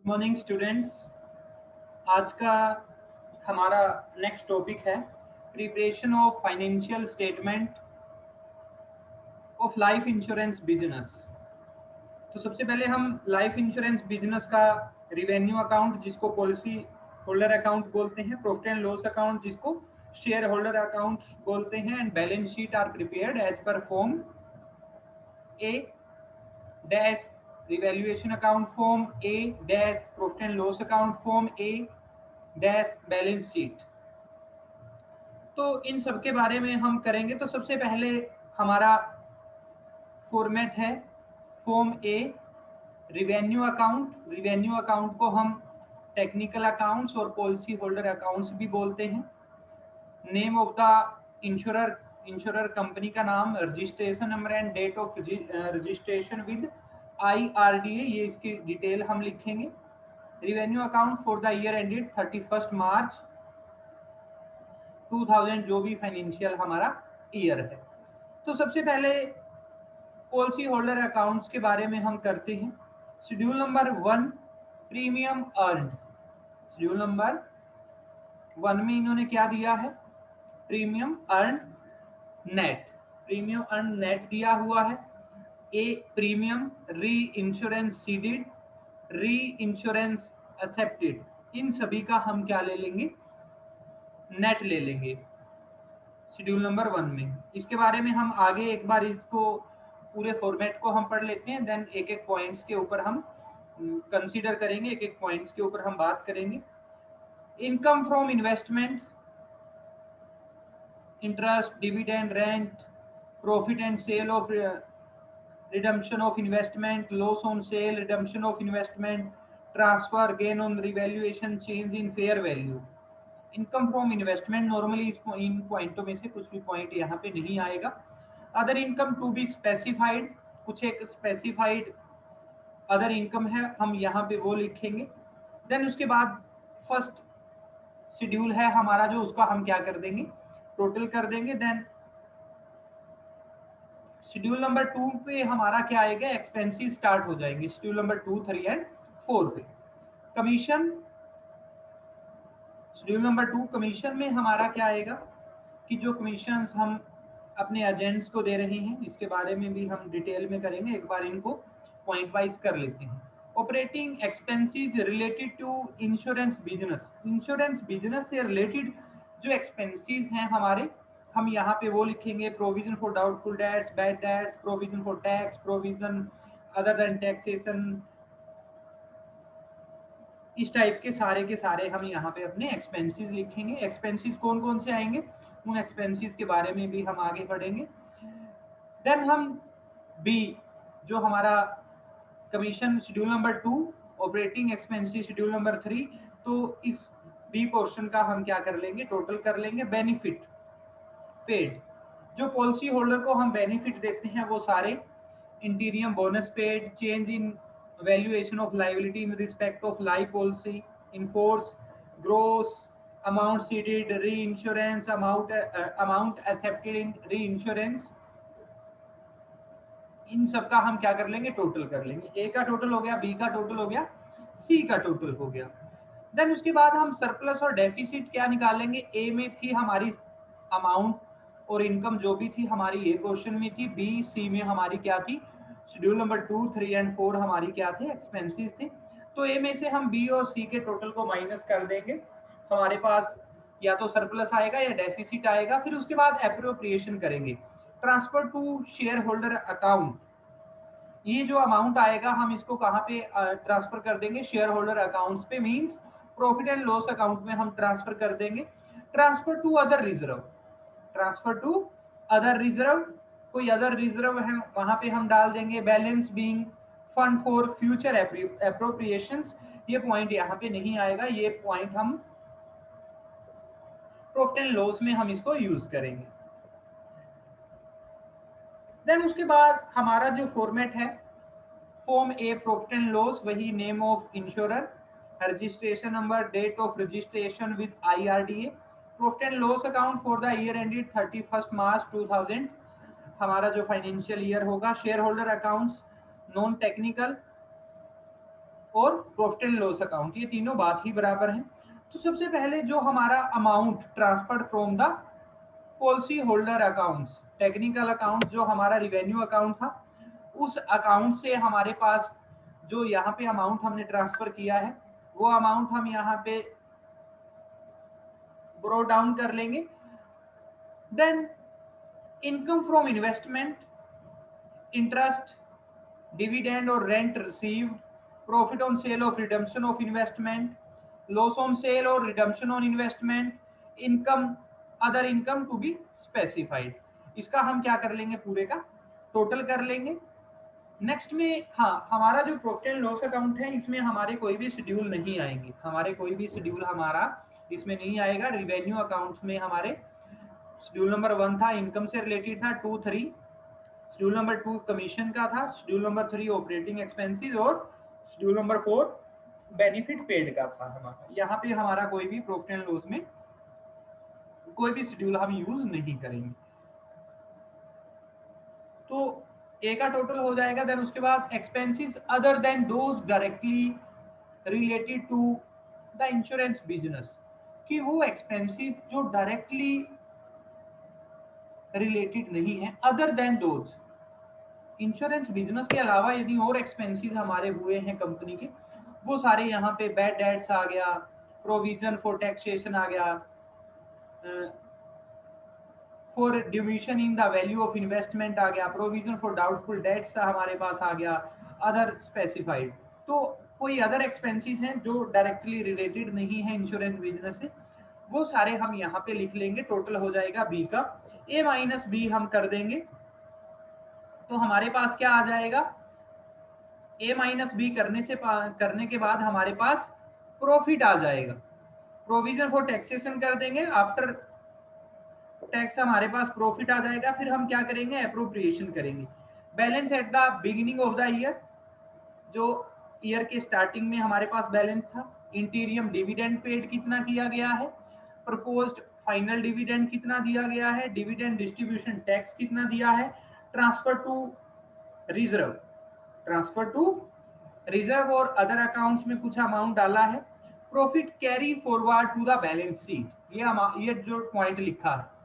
Morning students. आज का हमारा नेक्स्ट टॉपिक है preparation of financial statement of life insurance business. तो सबसे पहले हम लाइफ इंश्योरेंस बिजनेस का रिवेन्यू अकाउंट जिसको पॉलिसी होल्डर अकाउंट बोलते हैं, प्रॉफिट एंड लॉस अकाउंट जिसको शेयर होल्डर अकाउंट बोलते हैं, and balance sheet are prepared as per form A dash revaluation account form A dash profit and loss account form A dash balance sheet. तो इन सब के बारे में हम करेंगे। तो सबसे पहले हमारा फॉर्मेट है form A revenue account. Revenue account को हम टेक्निकल अकाउंट्स और पॉलिसी होल्डर अकाउंट्स भी बोलते हैं। Name of the insurer, insurer company का नाम, registration number and date of registration with IRDA, ये इसकी डिटेल हम लिखेंगे। Revenue account for the year ended 31 March 2000, जो भी फाइनेंशियल हमारा ईयर है। तो सबसे पहले पॉलिसी होल्डर अकाउंट्स के बारे में हम करते हैं। Schedule number 1 premium earned. Schedule number 1 में इन्होंने क्या दिया है? Premium earned net. Premium earned net दिया हुआ है। ए प्रीमियम री इंश्योरेंस सीडेड, री इंश्योरेंस एक्सेप्टेड, इन सभी का हम क्या ले लेंगे? नेट ले लेंगे शेड्यूल नंबर 1 में। इसके बारे में हम आगे एक बार इसको पूरे फॉर्मेट को हम पढ़ लेते हैं, देन एक एक पॉइंट्स के ऊपर हम कंसीडर करेंगे, एक एक पॉइंट्स के ऊपर हम बात करेंगे। Income from investment, interest, dividend, rent, profit and sale of redemption of investment, loss on sale, redemption of investment, transfer, gain on revaluation, change in fair value. Income from investment normally in पॉइंटों में से कुछ भी point यहाँ पे नहीं आएगा। Other income to be specified, कुछ एक स्पेसिफाइड अदर इनकम है, हम यहाँ पे वो लिखेंगे। देन उसके बाद फर्स्ट शेड्यूल है हमारा जो, उसका हम क्या कर देंगे? टोटल कर देंगे। देन शेड्यूल नंबर 2 पे हमारा क्या आएगा? एक्सपेंसेस स्टार्ट हो जाएंगे शेड्यूल नंबर 2, 3 एंड 4 पे। कमीशन, शेड्यूल नंबर 2 कमीशन में हमारा क्या आएगा कि जो कमीशंस हम अपने एजेंट्स को दे रहे हैं, इसके बारे में भी हम डिटेल में करेंगे। एक बार इनको पॉइंट वाइज कर लेते हैं। Operating expenses related to insurance business. Insurance business से रिलेटेड जो एक्सपेंसेस हैं हमारे, हम यहाँ पे वो लिखेंगे। Provision for doubtful debts, bad debts, provision for tax, provision other than taxation, इस टाइप के सारे हम यहाँ पे अपने एक्सपेंसेस लिखेंगे। एक्सपेंसेस कौन कौन से आएंगे, उन एक्सपेंसेस के बारे में भी हम आगे पढ़ेंगे। देन हम बी, जो हमारा commission schedule number 2, operating expenses schedule number 3, तो इस बी पोर्शन का हम क्या कर लेंगे? टोटल कर लेंगे। बेनिफिट पेड, जो पॉलिसी होल्डर को हम बेनिफिट देते हैं वो सारे, इंटीरियम bonus paid, change in valuation of liability in respect of life policy in force, gross amount ceded, reinsurance amount accepted in reinsurance, इन सब का हम क्या कर लेंगे? टोटल कर लेंगे। ए का टोटल हो गया, बी का टोटल हो गया, सी का टोटल हो गया। देन उसके बाद हम सरप्लस और डेफिसिट क्या निकालेंगे? ए में थी हमारी अमाउंट और इनकम जो भी थी हमारी ए क्वेश्चन में थी। बी सी में हमारी क्या थी? शेड्यूल नंबर 2, 3 एंड 4 हमारी क्या थे? एक्सपेंसेस थे। तो ए में से हम बी और सी के टोटल को माइनस कर देंगे। हमारे पास या तो सरप्लस आएगा या डेफिसिट आएगा। फिर उसके बाद एप्रोप्रिएशन करेंगे, transfer to share holder account. ये जो अमाउंट आएगा हम इसको कहाँ पे ट्रांसफर कर देंगे? शेयर होल्डर अकाउंट्स पे, means profit and loss account में हम ट्रांसफर कर देंगे। Transfer to other reserve, transfer to other reserve, कोई अदर रिजर्व है वहां पे हम डाल देंगे। Balance being fund for future appropriations, ये पॉइंट यहाँ पे नहीं आएगा, ये पॉइंट हम प्रॉफिट एंड लॉस में हम इसको यूज करेंगे। देन उसके बाद हमारा जो फॉर्मेट है form A profit and loss, वही name of insurer, registration number, date of registration with IRDA, profit and loss account for the year ended 31 March 2000, हमारा जो फाइनेंशियल ईयर होगा। Shareholder accounts non technical, और profit and loss account, ये तीनों बात ही बराबर हैं। तो सबसे पहले जो हमारा amount transferred from the policy holder accounts, technical account जो हमारा रिवेन्यू अकाउंट था, उस अकाउंट से हमारे पास जो यहाँ पे अमाउंट हमने ट्रांसफर किया है वो अमाउंट हम यहाँ पे ब्रो डाउन कर लेंगे। Then income from investment, interest, dividend और rent received, profit on sale of redemption of investment, loss on sale और redemption on investment, income, other income to be specified. इसका हम क्या कर लेंगे, पूरे का टोटल कर लेंगे। नेक्स्ट में हाँ, हमारा जो प्रॉफिट एंड लॉस अकाउंट है इसमें हमारे कोई भी शेड्यूल नहीं आएंगे, हमारे कोई भी शेड्यूल हमारा इसमें नहीं आएगा। रिवेन्यू अकाउंट्स में हमारे शेड्यूल नंबर 1 था इनकम से रिलेटेड था, 2, 3 शेड्यूल नंबर 2 कमीशन का था, शेड्यूल नंबर 3 ऑपरेटिंग एक्सपेंसेस और शेड्यूल नंबर 4 बेनिफिट पेड का था हमारा। यहाँ पे हमारा कोई भी प्रॉफिट एंड लॉस में कोई भी शेड्यूल हम यूज नहीं करेंगे। तो ए का टोटल हो जाएगा। देन उसके बाद expenses other than those directly related to the insurance business, कि वो एक्सपेंसेस जो डायरेक्टली रिलेटेड नहीं है, other than those, insurance business के अलावा यदि और एक्सपेंसेस हमारे हुए हैं कंपनी के, वो सारे यहाँ पे बैड डेट्स आ गया, प्रोविजन फॉर टैक्सेशन आ गया, for division in the value of investment आ गया, प्रोविजन फॉर डाउटफुल डेट्स हमारे पास आ गया, अदर स्पेसिफाइड। तो कोई अदर एक्सपेंसेस हैं जो डायरेक्टली रिलेटेड नहीं है इंश्योरेंस बिजनेस से, वो सारे हम यहाँ पे लिख लेंगे। टोटल हो जाएगा बी का, ए माइनस बी हम कर देंगे तो हमारे पास क्या आ जाएगा, ए माइनस बी करने के बाद हमारे पास प्रॉफिट आ जाएगा। प्रोविजन फॉर टैक्सेशन कर देंगे, आफ्टर टैक्स हमारे पास प्रॉफिट आ जाएगा। फिर हम क्या करेंगे, अप्रोप्रिएशन करेंगे। Balance at the beginning of the year, जो ईयर के स्टार्टिंग में हमारे पास बैलेंस था। इंटीरियम डिविडेंड पेड कितना किया गया है, प्रपोज्ड फाइनल डिविडेंड कितना दिया गया है, डिविडेंड डिस्ट्रीब्यूशन टैक्स कितना दिया है, transfer to reserve, transfer to reserve और अदर अकाउंट्स में कुछ अमाउंट डाला है, profit carry forward to the balance sheet, ये जो पॉइंट लिखा है,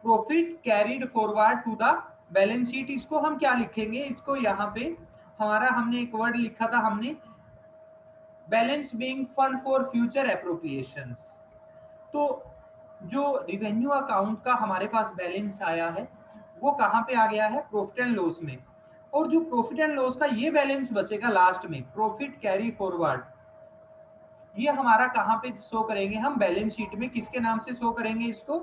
profit carried forward to the balance sheet, इसको हम क्या लिखेंगे, इसको यहाँ पे हमारा हमने एक वर्ड लिखा था हमने, balance being fund for future appropriations. तो जो रिवेन्यू अकाउंट का हमारे पास बैलेंस आया है वो कहाँ पे आ गया है, प्रॉफिट एंड लॉस में। और जो प्रॉफिट एंड लॉस का ये बैलेंस बचेगा लास्ट में, प्रॉफिट कैरी फॉरवर्ड, ये हमारा कहाँ पे शो करेंगे हम, बैलेंस शीट में। किसके नाम से शो करेंगे इसको,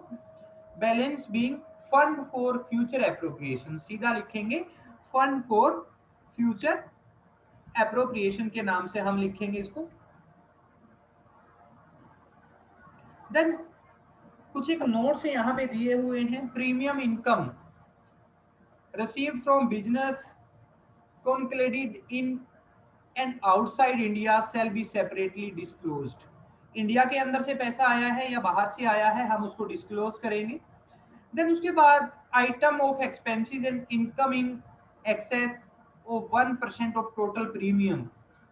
balance being fund for future appropriation, सीधा लिखेंगे फंड फॉर फ्यूचर एप्रोप्रिएशन के नाम से हम लिखेंगे इसको। देन कुछ एक नोट से यहाँ पे दिए हुए हैं, premium income received from business concluded in and outside India shall be separately disclosed। India के अंदर से पैसा आया है या बाहर से आया है हम उसको डिस्क्लोज करेंगे। देन उसके बाद item of expenses and income in excess of 1% of total premium,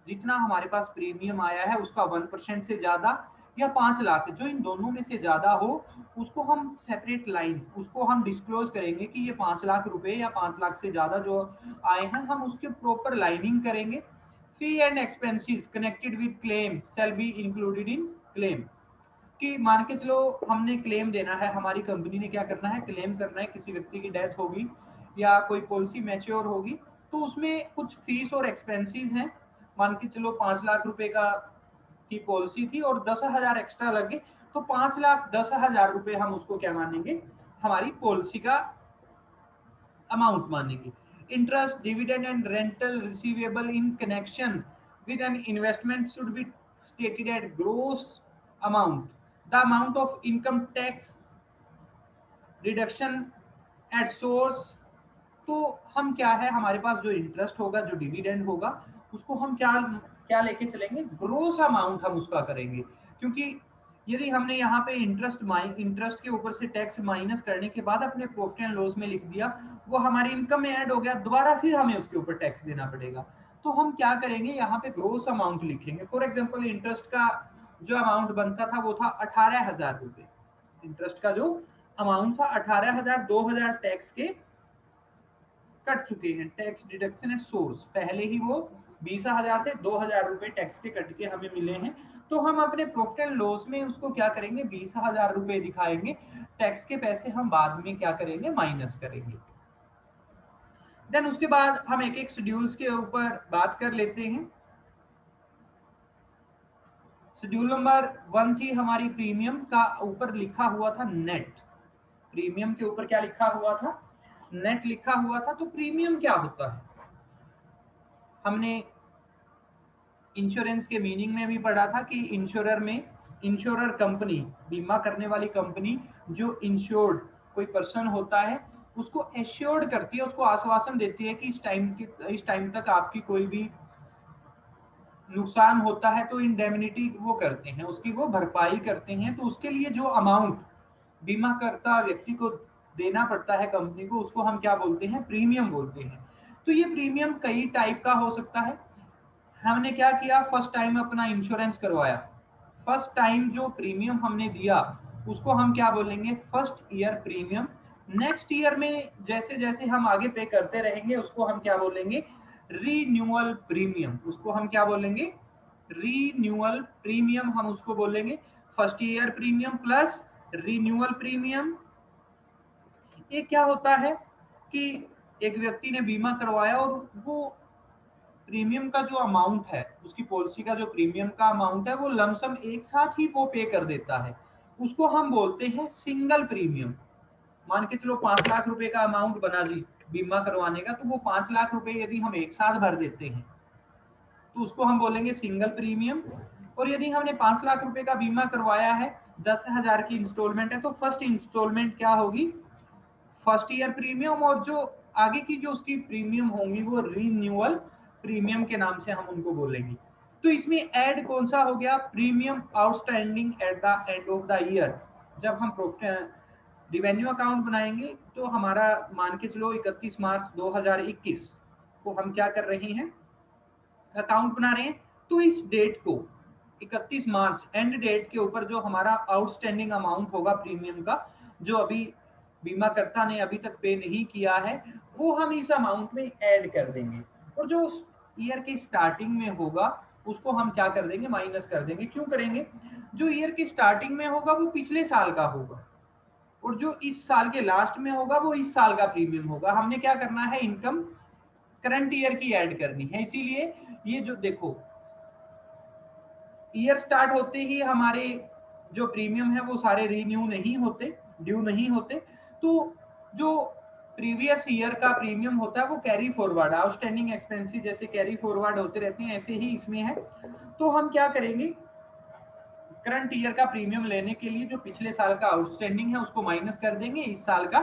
जितना हमारे पास प्रीमियम आया है उसका 1% से ज्यादा या 5 लाख, जो इन दोनों में से ज्यादा हो उसको हम सेपरेट लाइन, उसको हम डिस्क्लोज करेंगे कि ये 5 लाख रुपए या 5 लाख से ज्यादा जो आए हैं हम उसके प्रॉपर लाइनिंग करेंगे। Fee and expenses connected with claim shall be included in claim, कि मान के चलो हमने क्लेम देना है, हमारी कंपनी ने क्या करना है, क्लेम करना है, किसी व्यक्ति की डेथ होगी या कोई पॉलिसी मैच्योर होगी तो उसमें कुछ फीस और एक्सपेंसेस हैं, मान के चलो 5 लाख रुपए का की पॉलिसी थी और 10,000 एक्स्ट्रा लगे तो 5,10,000 रुपए हम उसको क्या मानेंगे, हमारी पॉलिसी का अमाउंट मानेंगे। Interest, dividend and rental receivable in connection with an investment should be stated at gross amount, the amount of income tax reduction at source. तो हम क्या है, हमारे पास जो इंटरेस्ट होगा, जो डिविडेंड होगा, उसको हम क्या क्या लेके चलेंगे, ग्रोस अमाउंट हम उसका करेंगे, क्योंकि यदि हमने यहाँ पे इंटरेस्ट के ऊपर से टैक्स माइनस करने के बाद अपने प्रॉफिट एंड लॉस में लिख दिया, वो हमारी इनकम में ऐड हो गया, दोबारा फिर हमें उसके ऊपर टैक्स देना पड़ेगा। तो हम क्या करेंगे, यहाँ पे ग्रोस अमाउंट लिखेंगे। फॉर एग्जाम्पल इंटरेस्ट का जो अमाउंट बनता था वो था 18,000 रुपए। इंटरेस्ट का जो अमाउंट था 18,000, 2,000 टैक्स के कट चुके हैं, टैक्स डिडक्शन एट सोर्स। पहले ही वो 20,000 थे, 2,000 रुपए टैक्स के कट के हमें मिले हैं। तो हम अपने प्रॉफिट एंड लॉस में उसको क्या करेंगे, 20,000 रुपए दिखाएंगे। टैक्स के पैसे हम बाद में क्या करेंगे, माइनस करेंगे। देन उसके बाद हम एक एक शेड्यूल्स के ऊपर बात कर लेते हैं। शेड्यूल नंबर 1 थी हमारी प्रीमियम का, ऊपर लिखा हुआ था नेट। प्रीमियम के ऊपर क्या लिखा हुआ था, नेट लिखा हुआ था। तो प्रीमियम क्या होता है, हमने इंश्योरेंस के मीनिंग में भी पढ़ा था कि इंश्योरर कंपनी, बीमा करने वाली कंपनी जो इंश्योर्ड कोई पर्सन होता है उसको एश्योर्ड करती है, उसको आश्वासन देती है कि इस टाइम तक आपकी कोई भी नुकसान होता है तो इंडेमनिटी वो करते हैं, उसकी वो भरपाई करते हैं। तो उसके लिए जो अमाउंट बीमा करता व्यक्ति को देना पड़ता है कंपनी को, उसको हम क्या बोलते हैं, प्रीमियम बोलते हैं। तो ये प्रीमियम कई टाइप का हो सकता है। हमने क्या किया, फर्स्ट टाइम अपना इंश्योरेंस करवाया, फर्स्ट टाइम जो प्रीमियम हमने दिया उसको हम क्या बोलेंगे, first year premium. Next year में जैसे जैसे हम आगे पे करते रहेंगे उसको हम क्या बोलेंगे, रीन्यूअल प्रीमियम। उसको हम क्या बोलेंगे, रीन्यूअल प्रीमियम हम उसको बोलेंगे। First year premium plus renewal premium. ये क्या होता है कि एक व्यक्ति ने बीमा करवाया और वो प्रीमियम का जो अमाउंट है, उसकी पॉलिसी का जो प्रीमियम का अमाउंट है वो लमसम एक साथ ही वो पे कर देता है, उसको हम बोलते हैं सिंगल प्रीमियम। मान के चलो 5 लाख रुपए का अमाउंट बना जी बीमा करवाने का, तो वो 5 लाख रुपए यदि हम एक साथ भर देते हैं तो उसको हम बोलेंगे सिंगल प्रीमियम। और यदि हमने 5 लाख रुपए का बीमा करवाया है, 10,000 की इंस्टॉलमेंट है, तो फर्स्ट इंस्टॉलमेंट क्या होगी, फर्स्ट ईयर प्रीमियम। और जो आगे की जो उसकी प्रीमियम होंगी वो रीन्यूअल प्रीमियम के नाम से हम उनको बोलेंगे। तो इसमें ऐड कौन सा हो गया, premium outstanding at the end of the year. जब हम रिवेन्यू अकाउंट बनाएंगे तो हमारा मान के चलो 31 मार्च 2021 को हम क्या कर रहे हैं, अकाउंट बना रहे हैं। तो इस डेट को 31 मार्च एंड डेट के ऊपर जो हमारा आउटस्टैंडिंग अमाउंट होगा प्रीमियम का, जो अभी बीमा कर्ता ने अभी तक पे नहीं किया है, वो हम इस अमाउंट में ऐड कर देंगे। और जो ईयर के स्टार्टिंग में होगा उसको हम क्या कर देंगे, माइनस कर देंगे। क्यों करेंगे, जो ईयर की स्टार्टिंग में होगा वो पिछले साल का होगा और जो इस साल के लास्ट में होगा वो इस साल का प्रीमियम होगा। हमने क्या करना है, इनकम करंट ईयर की ऐड करनी है। इसीलिए ये जो देखो, ईयर स्टार्ट होते ही हमारे जो प्रीमियम है वो सारे रीन्यू नहीं होते, ड्यू नहीं होते। तो जो प्रीवियस ईयर का प्रीमियम होता है वो कैरी फॉरवर्ड, आउटस्टैंडिंग एक्सपेंसेस जैसे कैरी फॉरवर्ड होते रहते हैं, ऐसे ही इसमें है। तो हम क्या करेंगे, करंट ईयर का प्रीमियम लेने के लिए जो पिछले साल का आउटस्टैंडिंग है उसको माइनस कर देंगे, इस साल का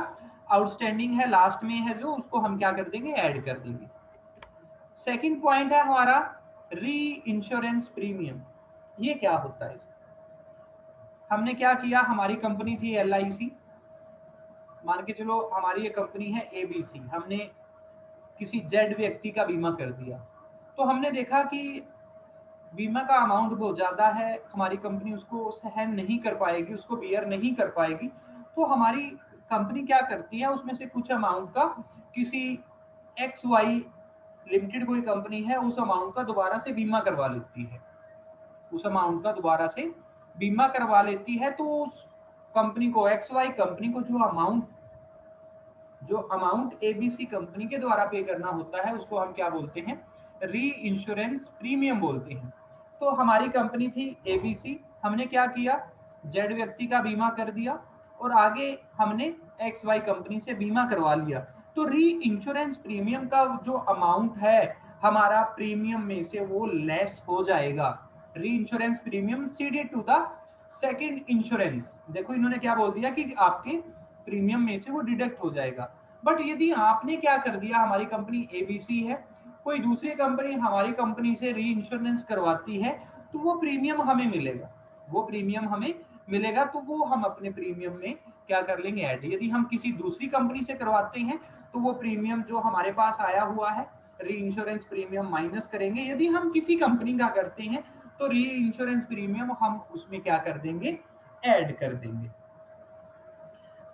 आउटस्टैंडिंग है लास्ट में है जो, उसको हम क्या कर देंगे, ऐड कर देंगे। सेकंड पॉइंट है हमारा री इंश्योरेंस प्रीमियम। ये क्या होता है, हमने क्या किया, हमारी कंपनी थी LIC, मान के चलो हमारी ये कंपनी है ABC, हमने किसी जेड व्यक्ति का बीमा कर दिया। तो हमने देखा कि बीमा का अमाउंट बहुत ज्यादा है, हमारी कंपनी उसको सहन नहीं कर पाएगी, उसको बियर नहीं कर पाएगी। तो हमारी कंपनी क्या करती है, उसमें से कुछ अमाउंट का किसी XY लिमिटेड कोई कंपनी है, उस अमाउंट का दोबारा से बीमा करवा लेती है, उस अमाउंट का दोबारा से बीमा करवा लेती है। तो उस कंपनी को, XY कंपनी को जो अमाउंट ABC कंपनी के द्वारा पे करना होता है उसको हम क्या बोलते हैं, री इंश्योरेंस प्रीमियम बोलते हैं। तो हमारी कंपनी थी ABC, हमने क्या किया, जेड व्यक्ति का बीमा कर दिया और आगे हमने XY कंपनी से बीमा करवा लिया। तो री इंश्योरेंस प्रीमियम का जो अमाउंट है हमारा प्रीमियम में से वो लेस हो जाएगा। Reinsurance premium ceded to the second insurance. देखो इन्होंने क्या बोल दिया कि आपके प्रीमियम में से वो डिडक्ट हो जाएगा। बट यदि आपने क्या कर दिया, हमारी कंपनी ABC है, कोई दूसरी कंपनी हमारी कंपनी से री इंश्योरेंस करवाती है, तो वो प्रीमियम हमें मिलेगा, वो प्रीमियम हमें मिलेगा तो वो हम अपने प्रीमियम में क्या कर लेंगे ऐड। यदि हम किसी दूसरी कंपनी से करवाते हैं तो वो प्रीमियम जो हमारे पास आया हुआ है री इंश्योरेंस प्रीमियम माइनस करेंगे। यदि हम किसी कंपनी का करते हैं तो री इंश्योरेंस प्रीमियम हम उसमें क्या कर देंगे, ऐड कर देंगे।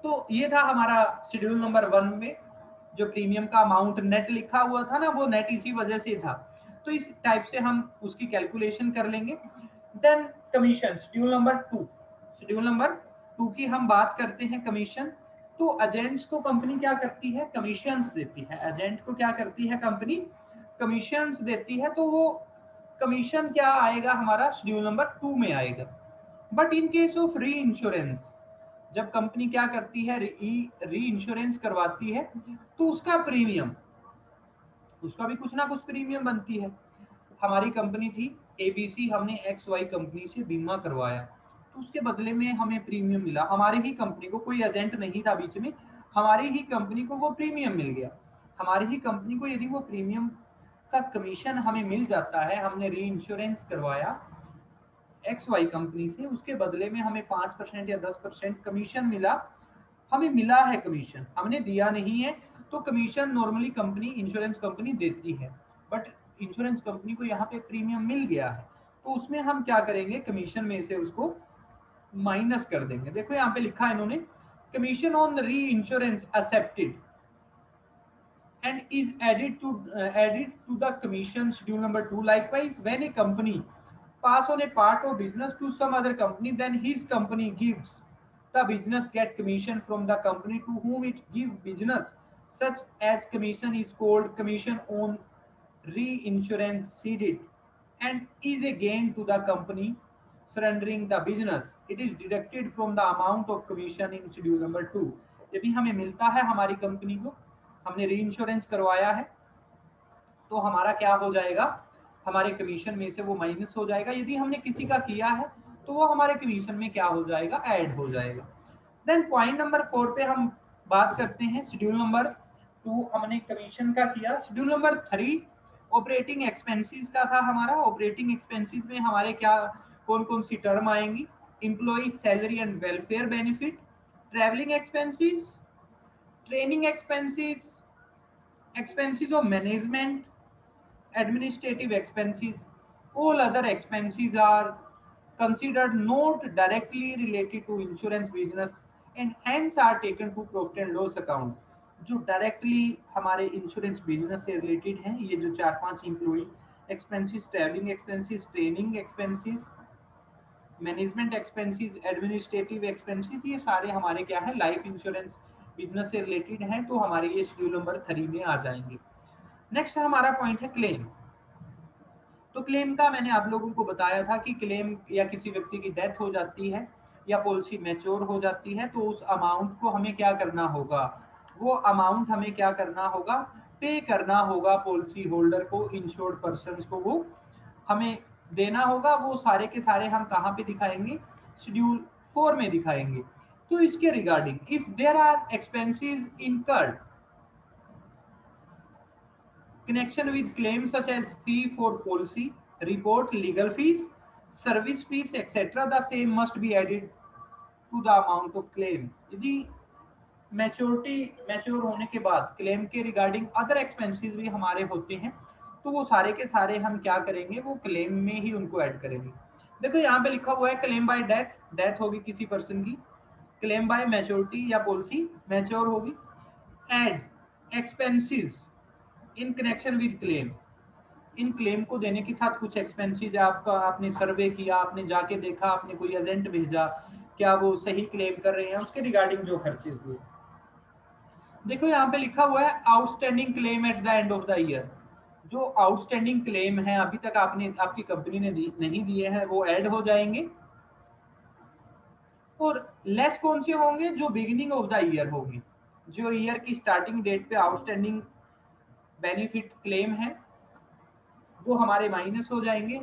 तो ये था हमारा शेड्यूल नंबर 1 में जो प्रीमियम का अमाउंट नेट लिखा हुआ था ना, वो नेट इसी वजह से था। तो इस टाइप से हम उसकी कैलकुलेशन कर लेंगे। Then commission, schedule number 2, schedule number 2 की हम बात करते हैं कमीशन। तो एजेंट्स को कंपनी क्या करती है, कमीशंस देती है। एजेंट को क्या करती है कंपनी, कमीशंस देती है। तो वो कमीशन क्या आएगा हमारा शेड्यूल नंबर 2 में आएगा। बट इन केस ऑफ री इंश्योरेंस, जब कंपनी क्या करती है री इंश्योरेंस करवाती है तो उसका प्रीमियम, उसका भी कुछ ना कुछ प्रीमियम बनती है। हमारी कंपनी थी एबीसी, हमने एक्स वाई कंपनी से बीमा करवाया तो उसके बदले में हमें प्रीमियम मिला। हमारी ही कंपनी को, कोई एजेंट नहीं था बीच में, हमारी ही कंपनी को वो प्रीमियम मिल गया। हमारी ही कंपनी को यदि वो प्रीमियम का कमीशन हमें मिल जाता है, हमने री इंश्योरेंस करवाया एक्स वाई कंपनी से, उसके बदले में हमें 5% या 10% कमीशन मिला, हमें मिला है कमीशन, हमने दिया नहीं है। तो commission normally company, insurance company देती है, बट इंश्योरेंस कंपनी को यहाँ पे प्रीमियम मिल गया है तो उसमें हम क्या करेंगे, कमीशन में से उसको माइनस कर देंगे। देखो यहाँ पे लिखा है इन्होंने, कमीशन ऑन री insurance accepted and is added to the commission schedule number 2. Likewise, when a company pass on a part of business to some other company, then his company gives the business get commission from the company to whom it give business, such as commission is called commission on reinsurance ceded and is a gain to the company surrendering the business. It is deducted from the amount of commission in schedule number 2. यदि हमें मिलता है हमारी company को, हमने री insurance करवाया है तो हमारा क्या हो जाएगा, हमारे कमीशन में से वो माइनस हो जाएगा। यदि हमने किसी का किया है तो वो हमारे कमीशन में क्या हो जाएगा, ऐड हो जाएगा। देन पॉइंट नंबर 4 पे हम बात करते हैं। शेड्यूल नंबर 2 हमने कमीशन का किया। शेड्यूल नंबर 3 ऑपरेटिंग एक्सपेंसेस का था हमारा। ऑपरेटिंग एक्सपेंसेस में हमारे क्या कौन कौन सी टर्म आएंगी, employ salary and welfare benefit, travelling expenses, training expenses, expenses of management, administrative expenses. All other expenses are considered not directly related to insurance business and hence are taken to profit and loss account. जो directly हमारे insurance business से related हैं, ये जो 4-5 employee expenses, travelling expenses, training expenses, management expenses, administrative expenses, ये सारे हमारे क्या है, लाइफ इंश्योरेंस बिजनेस से रिलेटेड हैं, तो हमारे ये शेड्यूल नंबर 3 में आ जाएंगे। नेक्स्ट हमारा पॉइंट है क्लेम। तो क्लेम का मैंने आप लोगों को बताया था कि क्लेम या किसी व्यक्ति की डेथ हो जाती है या पॉलिसी मैच्योर हो जाती है तो उस अमाउंट को हमें क्या करना होगा, वो अमाउंट हमें क्या करना होगा, पे करना होगा पॉलिसी होल्डर को, इंश्योर्ड पर्सन को, वो हमें देना होगा। वो सारे के सारे हम कहाँ पे दिखाएंगे, शेड्यूल 4 में दिखाएंगे। तो इसके regarding, if there are expenses incurred connection with claims such as fee for policy, report, legal fees, service fees, etc., the same must be added to the amount of claim. यदि mature होने के बाद claim के regarding other expenses भी हमारे होते हैं तो वो सारे के सारे हम क्या करेंगे, वो क्लेम में ही उनको ऐड करेंगे। देखो यहाँ पे लिखा हुआ है क्लेम बाय डेथ, डेथ होगी किसी पर्सन की, क्लेम बाय मैच्योरिटी या पॉलिसी मैच्योर होगी, add expenses in connection with claim, इन क्लेम को देने के साथ कुछ एक्सपेंसेस आपका, आपने सर्वे किया, आपने जाके देखा, आपने कोई एजेंट भेजा, क्या वो सही क्लेम कर रहे हैं, उसके रिगार्डिंग जो खर्चे हुए। देखो यहाँ पे लिखा हुआ है outstanding claim at the end of the year. जो आउटस्टैंडिंग क्लेम है अभी तक आपने, आपकी कंपनी ने नहीं दिए हैं, वो ऐड हो जाएंगे। और लेस कौन से होंगे, जो बिगिनिंग ऑफ द ईयर होंगे, जो ईयर की स्टार्टिंग डेट पे आउटस्टैंडिंग बेनिफिट क्लेम है वो हमारे माइनस हो जाएंगे।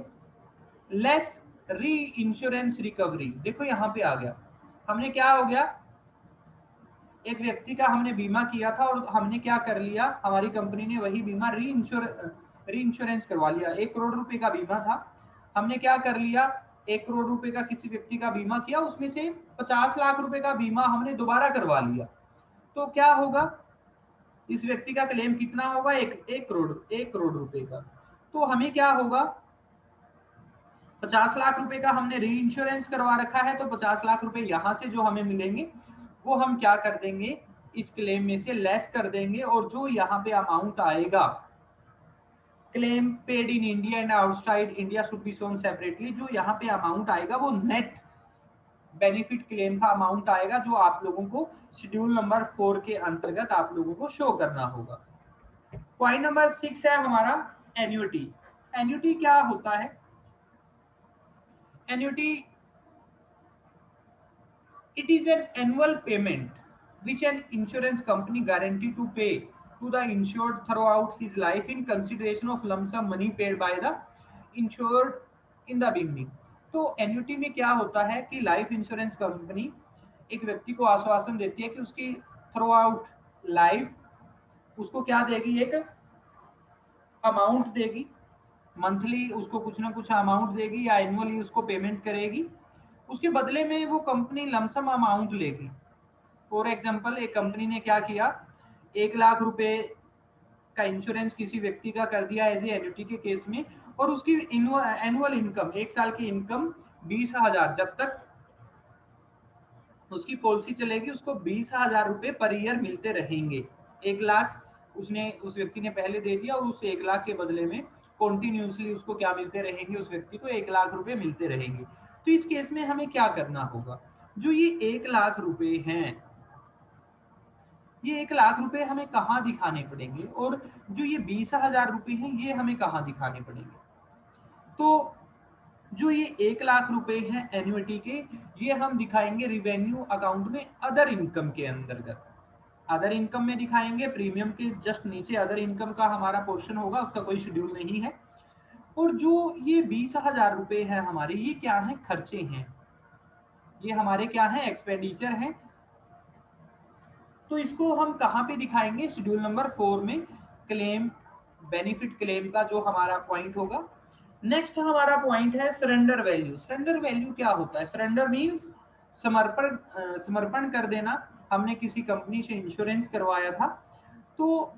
लेस री इंश्योरेंस रिकवरी, देखो यहाँ पे आ गया, हमने क्या हो गया, एक व्यक्ति का हमने बीमा किया था और हमने क्या कर लिया, हमारी कंपनी ने वही बीमा री इंश्योरेंस करवा लिया। 1 करोड़ रुपए का बीमा था, हमने क्या कर लिया, 1 करोड़ रुपए का किसी व्यक्ति का बीमा किया, उसमें से 50 लाख रुपए का बीमा हमने दोबारा करवा लिया, तो क्या होगा, इस व्यक्ति का क्लेम कितना होगा, 1 करोड़ रुपए का। तो हमें क्या होगा, 50 लाख रुपए का हमने री इंश्योरेंस करवा रखा है, तो 50 लाख रुपए यहां से जो हमें मिलेंगे वो हम क्या कर देंगे, इस क्लेम में से लेस कर देंगे, और जो यहाँ पे अमाउंट आएगा, claim paid in India and outside India should be shown separately, जो यहाँ पे अमाउंट आएगा वो नेट बेनिफिट क्लेम का अमाउंट आएगा, जो आप लोगों को शेड्यूल नंबर 4 के अंतर्गत आप लोगों को शो करना होगा। पॉइंट नंबर 6 है हमारा एन्युटी। एन्युटी क्या होता है? Annuity, it is an annual payment which an insurance company guarantee to pay to the insured throughout his life in consideration of lump sum money paid by the insured in the beginning। तो annuity में क्या होता है कि life insurance company एक व्यक्ति को आश्वासन देती है कि उसकी थ्रू आउट लाइफ उसको क्या देगी, एक अमाउंट देगी, मंथली उसको कुछ ना कुछ अमाउंट देगी या एनुअली उसको पेमेंट करेगी, उसके बदले में वो कंपनी लमसम अमाउंट लेगी। फॉर एग्जांपल, एक कंपनी ने क्या किया, 1 लाख रुपए का इंश्योरेंस किसी व्यक्ति का कर दिया एज ए एन्युटी के केस में, और उसकी एनुअल इनकम, 1 साल की इनकम 20,000, जब तक उसकी पॉलिसी चलेगी उसको 20,000 रुपए पर ईयर मिलते रहेंगे। 1 लाख उसने उस व्यक्ति ने पहले दे दिया, और उस 1 लाख के बदले में कॉन्टिन्यूसली उसको क्या मिलते रहेंगे, उस व्यक्ति को 1 लाख रुपए मिलते रहेंगे। तो इस केस में हमें क्या करना होगा, जो ये 1 लाख रुपए हैं, ये 1 लाख रुपए हमें कहाँ दिखाने पड़ेंगे, और जो ये 20,000 रुपए हैं ये हमें कहाँ दिखाने पड़ेंगे। तो जो ये 1 लाख रुपए हैं एन्युटी के, ये हम दिखाएंगे रिवेन्यू अकाउंट में अदर इनकम के अंतर्गत। अदर इनकम में दिखाएंगे, प्रीमियम के जस्ट नीचे अदर इनकम का हमारा पोर्शन होगा, उसका कोई शेड्यूल नहीं है। और जो ये 20,000 रुपए है हमारे, ये क्या है, खर्चे हैं, ये हमारे क्या है, एक्सपेंडिचर है। तो इसको हम कहाँ पे दिखाएंगे, शेड्यूल नंबर 4 में, क्लेम बेनिफिट क्लेम का जो हमारा पॉइंट होगा। नेक्स्ट हमारा पॉइंट है सरेंडर वैल्यू। सरेंडर वैल्यू क्या होता है? सरेंडर मींस समर्पण कर देना। हमने किसी कंपनी से इंश्योरेंस करवाया था, तो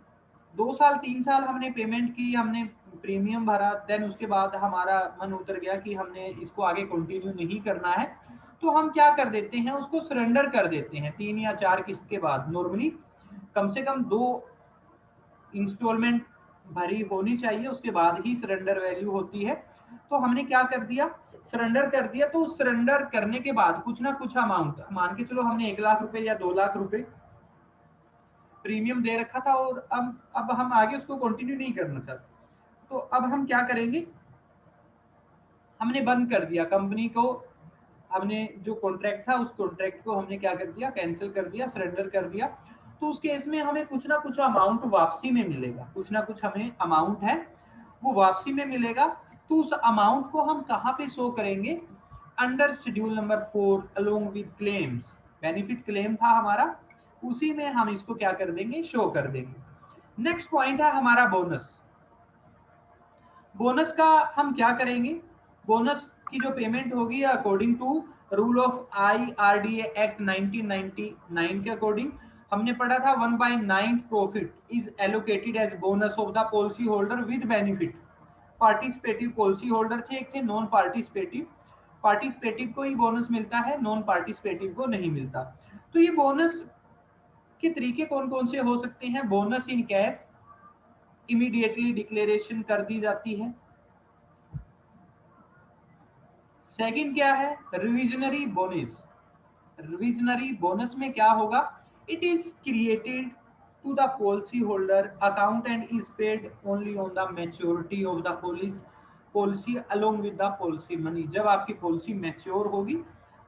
2 साल 3 साल हमने पेमेंट की, हमने प्रीमियम भरा, देन उसके बाद हमारा मन उतर गया कि हमने इसको आगे कंटिन्यू नहीं करना है, तो हम क्या कर देते हैं, उसको सरेंडर कर देते हैं 3 या 4 किस्त के बाद। नॉर्मली कम से कम 2 इंस्टॉलमेंट भरी होनी चाहिए, उसके बाद ही सरेंडर वैल्यू होती है। तो हमने क्या कर दिया, सरेंडर कर दिया। तो सरेंडर करने के बाद कुछ ना कुछ अमाउंट, मान के चलो हमने 1 लाख रुपए या 2 लाख रुपए प्रीमियम दे रखा था, और अब हम आगे उसको कंटिन्यू नहीं करना चाहते, तो अब हम क्या करेंगे, हमने बंद कर दिया कंपनी को, हमने जो कॉन्ट्रैक्ट था उस कॉन्ट्रैक्ट को हमने क्या कर दिया, कैंसिल कर दिया, सरेंडर कर दिया। तो उस केस में हमें कुछ ना कुछ अमाउंट वापसी में मिलेगा, कुछ ना कुछ हमें अमाउंट है वो वापसी में मिलेगा। तो उस अमाउंट को हम कहाँ पे शो करेंगे, under schedule number 4 along with claims. Benefit claim था हमारा, उसी में हम इसको क्या कर देंगे, शो कर देंगे। नेक्स्ट पॉइंट है हमारा बोनस। बोनस का हम क्या करेंगे, बोनस की जो पेमेंट होगी according to rule of IRDA act 1999 के अकॉर्डिंग, हमने पढ़ा था 1/9 profit is allocated as bonus of the policy holder with benefit. Participative policy holder थे, एक थे नॉन पार्टिसिपेटिव। पार्टिसिपेटिव को ही बोनस मिलता है, नॉन पार्टिसिपेटिव को नहीं मिलता। तो ये बोनस के तरीके कौन कौन से हो सकते हैं, bonus in cash, immediately declaration कर दी जाती है। सेकंड क्या है, रिविजनरी बोनस। रिविजनरी बोनस में क्या होगा, it is created to the policy holder account and is paid only on the maturity of the policy along with the policy money. जब आपकी पॉलिसी मैच्योर होगी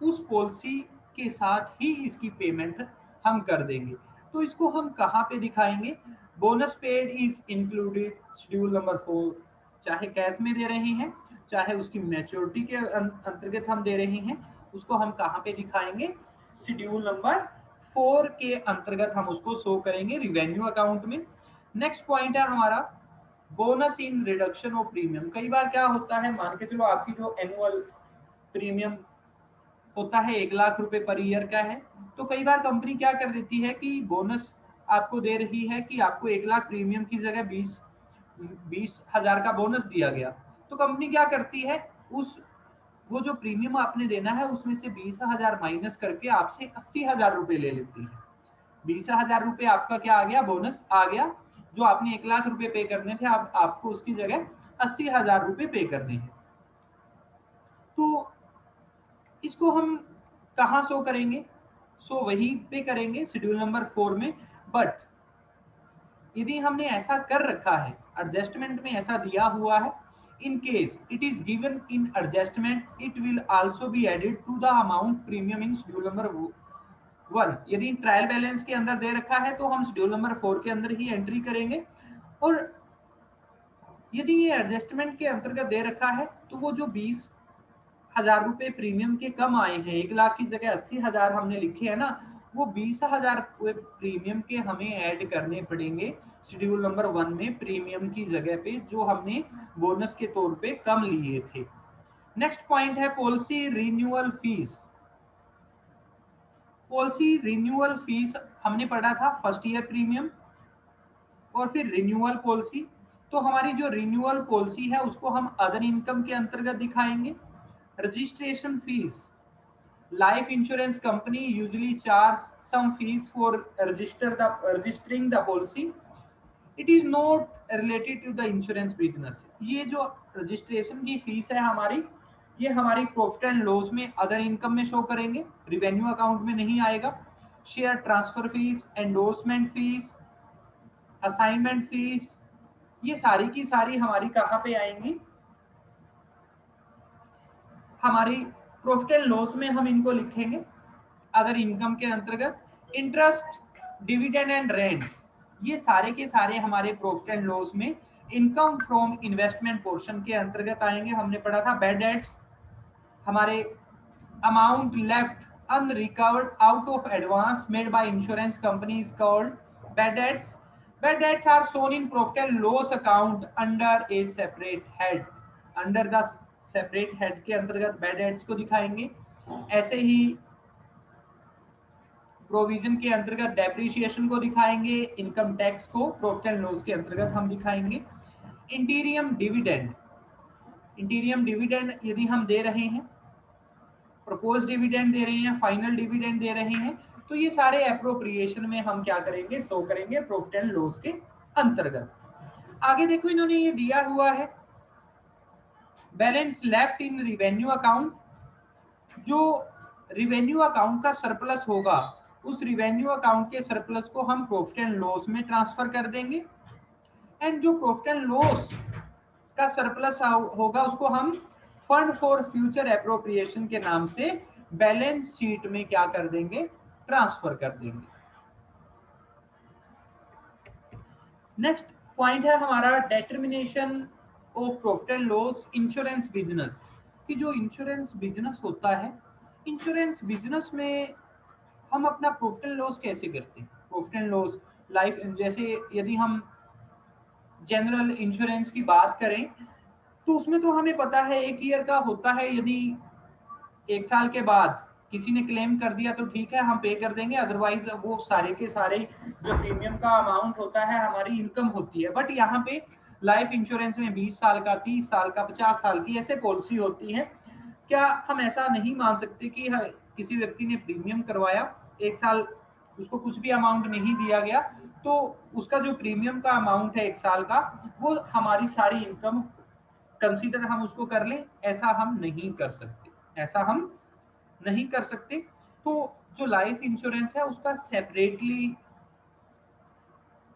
उस पॉलिसी के साथ ही इसकी पेमेंट हम कर देंगे। तो इसको हम कहाँ पे दिखाएंगे, bonus paid is included schedule number 4, चाहे कैश में दे रहे हैं चाहे उसकी मैच्योरिटी के अंतर्गत हम दे रहे हैं, उसको हम कहाँ पे दिखाएंगे, शेड्यूल नंबर 4 के अंतर्गत हम उसको शो करेंगे रिवेन्यू अकाउंट में। नेक्स्ट पॉइंट है हमारा bonus in reduction of premium. कई बार क्या होता है, मान के चलो आपकी जो एनुअल प्रीमियम होता है 1,00,000 रुपए पर ईयर का है, तो कई बार कंपनी क्या कर देती है कि बोनस आपको दे रही है कि आपको 1,00,000 प्रीमियम की जगह 20,000 का बोनस दिया गया। तो कंपनी क्या करती है, उस वो जो प्रीमियम आपने देना है उसमें से 20,000 माइनस करके आपसे 80,000 रुपए ले लेती है। 20,000 रुपए आपका क्या आ गया, बोनस आ गया। जो आपने 1,00,000 रुपए पे करने थे, आपको उसकी जगह 80,000 रुपए पे करने हैं। तो इसको हम कहाँ शो करेंगे, वहीं पे करेंगे शेड्यूल नंबर 4 में। बट यदि हमने ऐसा कर रखा है, एडजस्टमेंट में ऐसा दिया हुआ है, in case it is given in adjustment it will also be added to the amount premium in schedule number 1। यदि ट्रायल बैलेंस के अंदर दे रखा है तो हम शेड्यूल नंबर 4 के अंदर ही एंट्री करेंगे। और यदि ये एडजस्टमेंट के अंतर्गत दे रखा है तो वो जो 20,000 रुपए प्रीमियम के कम आए हैं, 1,00,000 की जगह 80,000 हमने लिखे है ना, वो 20,000 प्रीमियम के हमें ऐड करने पड़ेंगे शेड्यूल नंबर 1 में, प्रीमियम की जगह पे जो हमने बोनस के तौर पे कम लिए थे। नेक्स्ट पॉइंट है policy renewal fees. Policy renewal fees हमने पढ़ा था फर्स्ट ईयर प्रीमियम और फिर रिन्यूअल पॉलिसी। तो हमारी जो रिन्यूअल पॉलिसी है उसको हम अदर इनकम के अंतर्गत दिखाएंगे। Registration fees, life insurance company usually charge some fees for registering the policy. It is not related to the insurance business. ये जो रजिस्ट्रेशन की फीस है हमारी, ये हमारी प्रॉफिट एंड लॉस में अदर इनकम में शो करेंगे, रिवेन्यू अकाउंट में नहीं आएगा। Share transfer fees, endorsement fees, assignment fees, ये सारी की सारी हमारी कहाँ पे आएंगी, हमारी प्रॉफिट एंड लॉस में हम इनको लिखेंगे अदर इनकम के अंतर्गत। इंटरेस्ट, डिविडेंड एंड रेंट्स, ये सारे के सारे हमारे प्रॉफिट एंड लॉस में इनकम फ्रॉम इन्वेस्टमेंट पोर्शन के अंतर्गत आएंगे। हमने पढ़ा था बैड डेट्स, हमारे amount left unrecovered out of advance made by insurance company is called bad debts. Bad debts are shown in profit and loss account under a separate head. Under the separate head के अंतर्गत bad debts को दिखाएंगे। ऐसे ही provision के अंतर्गत depreciation को दिखाएंगे, income tax को प्रॉफिट एंड लॉस के अंतर्गत हम दिखाएंगे। इंटीरियम डिविडेंड, इंटीरियम डिविडेंड यदि हम दे रहे हैं, प्रपोज डिविडेंड दे रहे हैं, फाइनल डिविडेंड दे रहे हैं, तो ये सारे एप्रोप्रिएशन में हम क्या करेंगे, शो करेंगे प्रॉफिट एंड लॉस के अंतर्गत। आगे देखो इन्होंने ये दिया हुआ है balance left in revenue account. जो रिवेन्यू अकाउंट का सरप्लस होगा उस रिवेन्यू अकाउंट के सरप्लस को हम प्रॉफिट एंड लॉस में ट्रांसफर कर देंगे। एंड जो प्रॉफिट एंड लॉस का सरप्लस होगा उसको हम फंड फॉर फ्यूचर एप्रोप्रिएशन के नाम से बैलेंस शीट में क्या कर देंगे, ट्रांसफर कर देंगे। नेक्स्ट पॉइंट है हमारा determination of profit and loss insurance business. कि जो इंश्योरेंस बिजनेस होता है, इंश्योरेंस बिजनेस में हम अपना प्रॉफिट एंड लॉस कैसे करते हैं। प्रॉफिट एंड लॉस लाइफ, जैसे यदि हम जनरल इंश्योरेंस की बात करें तो उसमें तो हमें पता है 1 ईयर का होता है। यदि 1 साल के बाद किसी ने क्लेम कर दिया तो ठीक है, हम पे कर देंगे, अदरवाइज वो सारे के सारे जो प्रीमियम का अमाउंट होता है हमारी इनकम होती है। बट यहाँ पे लाइफ इंश्योरेंस में 20 साल का, 30 साल का, 50 साल की ऐसे पॉलिसी होती है। क्या हम ऐसा नहीं मान सकते कि किसी व्यक्ति ने प्रीमियम करवाया, 1 साल उसको कुछ भी अमाउंट नहीं दिया गया, तो उसका जो प्रीमियम का अमाउंट है 1 साल का, वो हमारी सारी इनकम कंसीडर हम उसको कर लें? ऐसा हम नहीं कर सकते, ऐसा हम नहीं कर सकते। तो जो लाइफ इंश्योरेंस है उसका सेपरेटली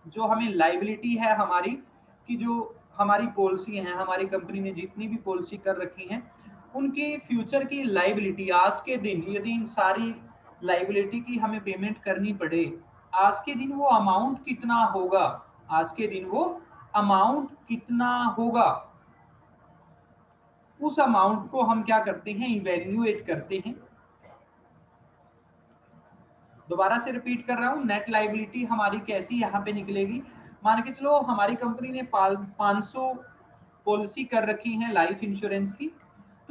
जो हमें लाइबिलिटी है हमारी, कि जो हमारी पॉलिसी है, हमारी कंपनी ने जितनी भी पॉलिसी कर रखी है उनकी फ्यूचर की लाइबिलिटी, आज के दिन यदि इन सारी लाइबिलिटी की हमें पेमेंट करनी पड़े, आज के दिन वो अमाउंट कितना होगा, आज के दिन वो अमाउंट कितना होगा, उस अमाउंट को हम क्या करते हैं, इवेल्युएट करते हैं। दोबारा से रिपीट कर रहा हूं, नेट लाइबिलिटी हमारी कैसी यहाँ पे निकलेगी। मान के चलो हमारी कंपनी ने 500 पॉलिसी कर रखी है लाइफ इंश्योरेंस की,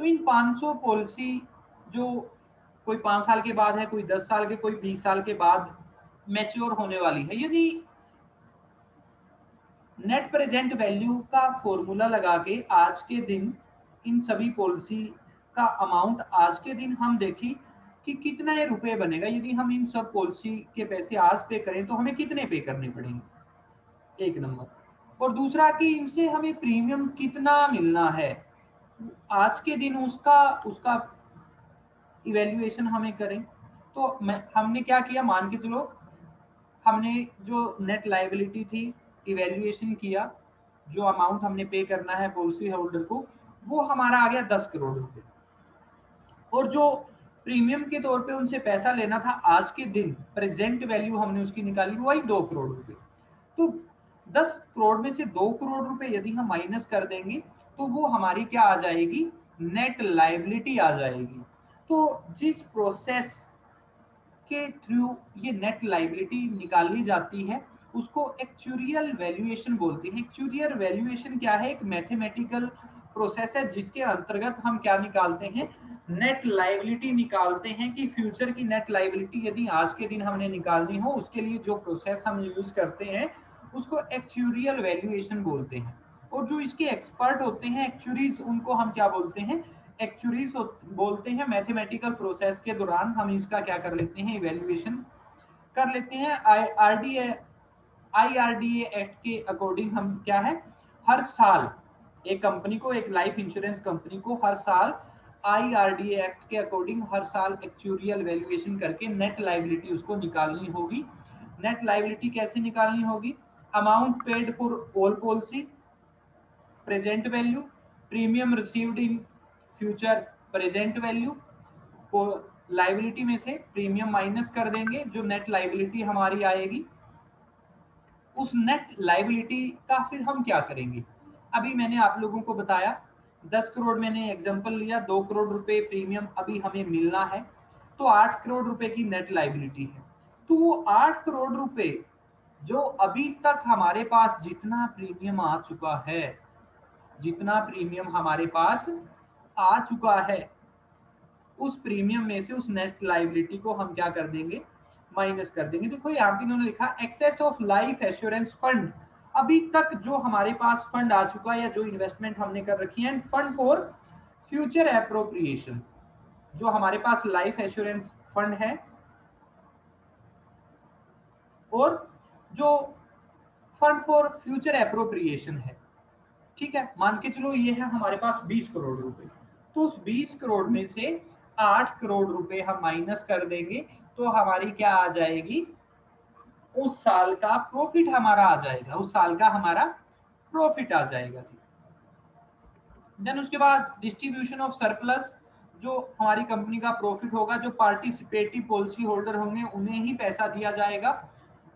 तो इन 500 पॉलिसी जो कोई 5 साल के बाद है, कोई 10 साल के, कोई 20 साल के बाद मैच्योर होने वाली है, यदि नेट प्रेजेंट वैल्यू का फॉर्मूला लगा के आज के दिन इन सभी पॉलिसी का अमाउंट आज के दिन हम देखें कि कितने रुपए बनेगा, यदि हम इन सब पॉलिसी के पैसे आज पे करें तो हमें कितने पे करने पड़ेंगे, एक नंबर। और दूसरा कि इनसे हमें प्रीमियम कितना मिलना है आज के दिन, उसका उसका इवेल्युएशन हमें करें। तो हमने क्या किया, मान के चलो हमने जो नेट लायबिलिटी थी इवेल्युएशन किया, जो अमाउंट हमने पे करना है पॉलिसी होल्डर को वो हमारा आ गया 10 करोड़ रुपए, और जो प्रीमियम के तौर पे उनसे पैसा लेना था आज के दिन प्रेजेंट वैल्यू हमने उसकी निकाली वही 2 करोड़ रुपए। तो 10 करोड़ में से 2 करोड़ रुपए यदि हम माइनस कर देंगे तो वो हमारी क्या आ जाएगी, नेट लायबिलिटी आ जाएगी। तो जिस प्रोसेस के थ्रू ये नेट लायबिलिटी निकाली जाती है उसको एक्चुरियल वैल्यूएशन बोलते हैं। एक्चुरियल वैल्यूएशन क्या है, एक मैथमेटिकल प्रोसेस है जिसके अंतर्गत हम क्या निकालते हैं, नेट लायबिलिटी निकालते हैं कि फ्यूचर की नेट लायबिलिटी यदि आज के दिन हमने निकालनी हो उसके लिए जो प्रोसेस हम यूज करते हैं उसको एक्चुरियल वैल्यूएशन बोलते हैं। और जो इसके एक्सपर्ट होते हैं एक्चुरीज, उनको हम क्या बोलते हैं, एक्चुरीज बोलते हैं। मैथमेटिकल प्रोसेस के दौरान हम इसका क्या कर लेते हैं, इवैल्यूएशन कर लेते हैं। IRDA एक्ट के अकॉर्डिंग हम क्या है, हर साल एक कंपनी को, एक लाइफ इंश्योरेंस कंपनी को हर साल IRDA एक्ट के अकॉर्डिंग हर साल एक्चुरियल वैल्यूएशन करके नेट लायबिलिटी उसको निकालनी होगी। नेट लायबिलिटी कैसे निकालनी होगी, amount paid for all policy present value, premium received in future present value, को लायबिलिटी में से प्रीमियम माइनस कर देंगे, जो नेट लायबिलिटी हमारी आएगी। उस नेट लायबिलिटी का फिर हम क्या करेंगे, अभी मैंने आप लोगों को बताया 10 करोड़ मैंने एग्जांपल लिया, 2 करोड़ रुपए प्रीमियम अभी हमें मिलना है, तो 8 करोड़ रुपए की नेट लायबिलिटी है। तो वो 8 करोड़ रुपए जो अभी तक हमारे पास जितना प्रीमियम आ चुका है, जितना प्रीमियम हमारे पास आ चुका है उस प्रीमियम में से उस नेट लायबिलिटी को हम क्या कर देंगे, माइनस कर देंगे। देखो यहाँ पे इन्होंने लिखा excess of life assurance fund, अभी तक जो हमारे पास फंड आ चुका है या जो इन्वेस्टमेंट हमने कर रखी है, end fund for future appropriation, जो हमारे पास लाइफ एश्योरेंस फंड है और जो फंड फॉर फ्यूचर एप्रोप्रिएशन है, ठीक है, मान के चलो ये है हमारे पास 20 करोड़ रुपए। तो उस 20 करोड़ में से 8 करोड़ रुपए हम माइनस कर देंगे तो हमारी क्या आ जाएगी, उस साल का प्रॉफिट हमारा आ जाएगा, उस साल का हमारा प्रॉफिट आ जाएगा। देन उसके बाद डिस्ट्रीब्यूशन ऑफ सरप्लस, जो हमारी कंपनी का प्रॉफिट होगा, जो पार्टिसिपेटिव पॉलिसी होल्डर होंगे उन्हें ही पैसा दिया जाएगा।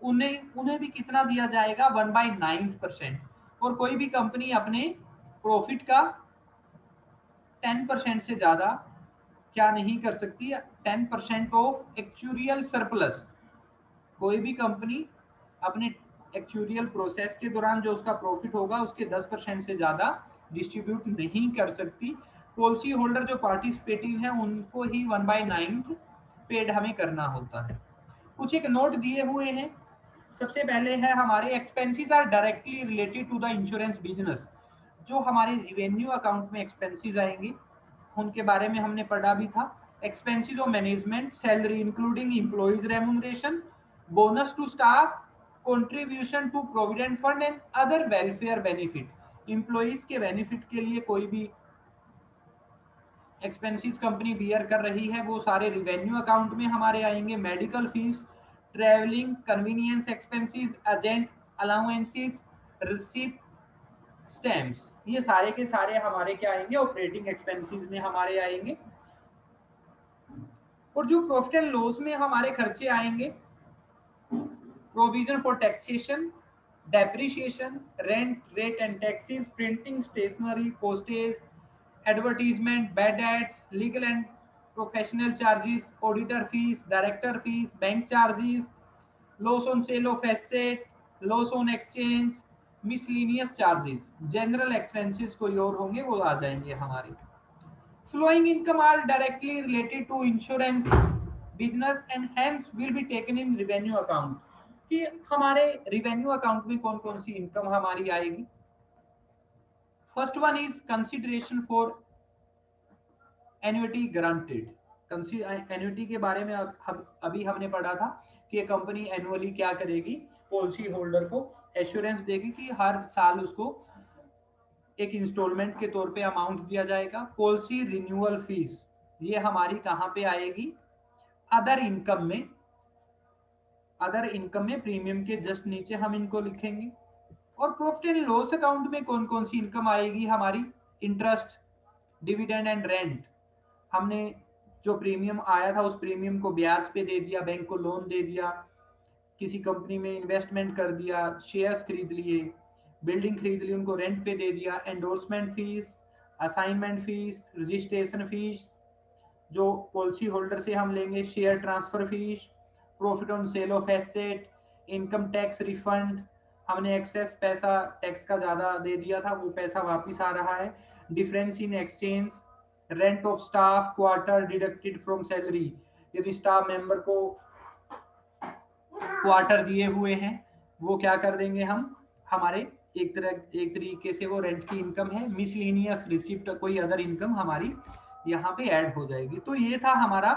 उन्हें भी कितना दिया जाएगा, 1/9%। और कोई भी कंपनी अपने प्रॉफिट का 10% से ज्यादा क्या नहीं कर सकती, 10% ऑफ एक्चुरियल सरप्लस। कोई भी कंपनी अपने एक्चुरियल प्रोसेस के दौरान जो उसका प्रॉफिट होगा उसके 10% से ज्यादा डिस्ट्रीब्यूट नहीं कर सकती। पॉलिसी होल्डर जो पार्टिसिपेटिव है उनको ही 1/9 पेड हमें करना होता है। कुछ एक नोट दिए हुए हैं। सबसे पहले है हमारे expenses are directly related to the insurance business, जो हमारे रिवेन्यू अकाउंट में एक्सपेंसेस आएंगे उनके बारे में हमने पढ़ा भी था। Expenses of management, salary including employees remuneration, bonus to staff, contribution to provident fund and other welfare benefit. Employees के बेनिफिट के लिए कोई भी एक्सपेंसेस कंपनी बियर कर रही है वो सारे रिवेन्यू अकाउंट में हमारे आएंगे। Medical fees, travelling convenience expenses, agent allowances, receipt, stamps, ये सारे के सारे हमारे क्या आएंगे, ऑपरेटिंग एक्सपेंसेस में हमारे आएंगे। और जो प्रॉफिट एंड लॉस में हमारे खर्चे आएंगे, provision for taxation, depreciation, rent, rate and taxes, printing, stationery, postage, advertisement, bad aids, legal and professional charges, auditor fees, director fees, bank charges, loss on sale of asset, loss on exchange, miscellaneous charges, general expenses कोई और होंगे वो आ जाएंगे हमारे। Flowing income are directly related to insurance business and hence will be taken in revenue account. कि हमारे revenue account में कौन कौन सी income हमारी आएगी. First one is consideration for annuity granted. Annuity के बारे में अभी हमने पढ़ा था कि कंपनी एनुअली क्या करेगी, पॉलिसी होल्डर को एश्योरेंस देगी कि हर साल उसको एक इंस्टॉलमेंट के तौर पे अमाउंट दिया जाएगा. पॉलिसी रिन्यूअल फीस ये हमारी कहाँ पे आएगी, अदर इनकम में. अदर इनकम में प्रीमियम के जस्ट नीचे हम इनको लिखेंगे. और प्रॉफिट एंड लॉस अकाउंट में कौन कौन सी इनकम आएगी हमारी, इंटरेस्ट, डिविडेंड एंड रेंट. हमने जो प्रीमियम आया था उस प्रीमियम को ब्याज पे दे दिया, बैंक को लोन दे दिया, किसी कंपनी में इन्वेस्टमेंट कर दिया, शेयर्स खरीद लिए, बिल्डिंग खरीद ली, उनको रेंट पे दे दिया. Endorsement fees, assignment fees, registration fees जो पॉलिसी होल्डर से हम लेंगे, share transfer fees, profit on sale of asset, income tax refund, हमने एक्सेस पैसा टैक्स का ज्यादा दे दिया था वो पैसा वापस आ रहा है, difference in exchange, rent of staff quarter deducted from salary. यदि स्टाफ मेंबर को क्वार्टर दिए हुए हैं वो क्या कर देंगे हम, हमारे एक तरीके से वो रेंट की इनकम है. मिसलेनियस रिसिप्ट, कोई अदर इनकम हमारी यहाँ पे ऐड हो जाएगी. तो ये था हमारा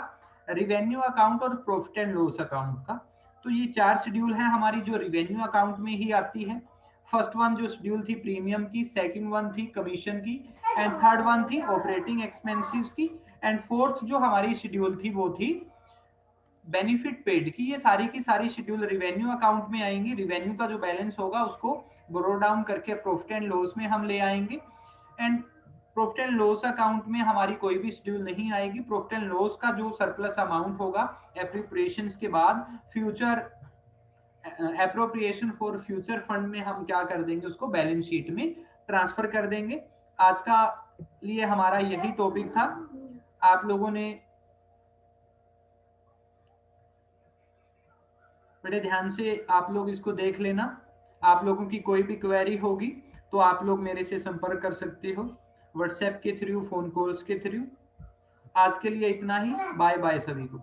रिवेन्यू अकाउंट और प्रॉफिट एंड लॉस अकाउंट का. तो ये 4 शेड्यूल है हमारी जो रिवेन्यू अकाउंट में ही आती है. फर्स्ट वन जो शेड्यूल थी प्रीमियम की, सेकंड वन थी कमीशन की, एंड थर्ड वन थी ऑपरेटिंग एक्सपेंसेस की, एंड फोर्थ जो हमारी शेड्यूल थी वो थी बेनिफिट पेड की. ये सारी की सारी शेड्यूल रिवेन्यू अकाउंट में आएंगी. रिवेन्यू का जो बैलेंस होगा उसको ब्रो डाउन करके प्रॉफिट एंड लॉस में हम ले आएंगे. And profit and loss account में हमारी कोई भी शेड्यूल नहीं आएगी. प्रॉफिट एंड लॉस का जो सरप्लस अमाउंट होगा एप्रोप्रिएशंस के बाद, future appropriation for future fund में हम क्या कर देंगे, उसको बैलेंस शीट में ट्रांसफर कर देंगे. आज का लिए हमारा यही टॉपिक था. आप लोगों ने बड़े ध्यान से आप लोग इसको देख लेना. आप लोगों की कोई भी क्वेरी होगी तो आप लोग मेरे से संपर्क कर सकते हो, व्हाट्सएप के थ्रू, फोन कॉल्स के थ्रू. आज के लिए इतना ही. बाय बाय सभी को.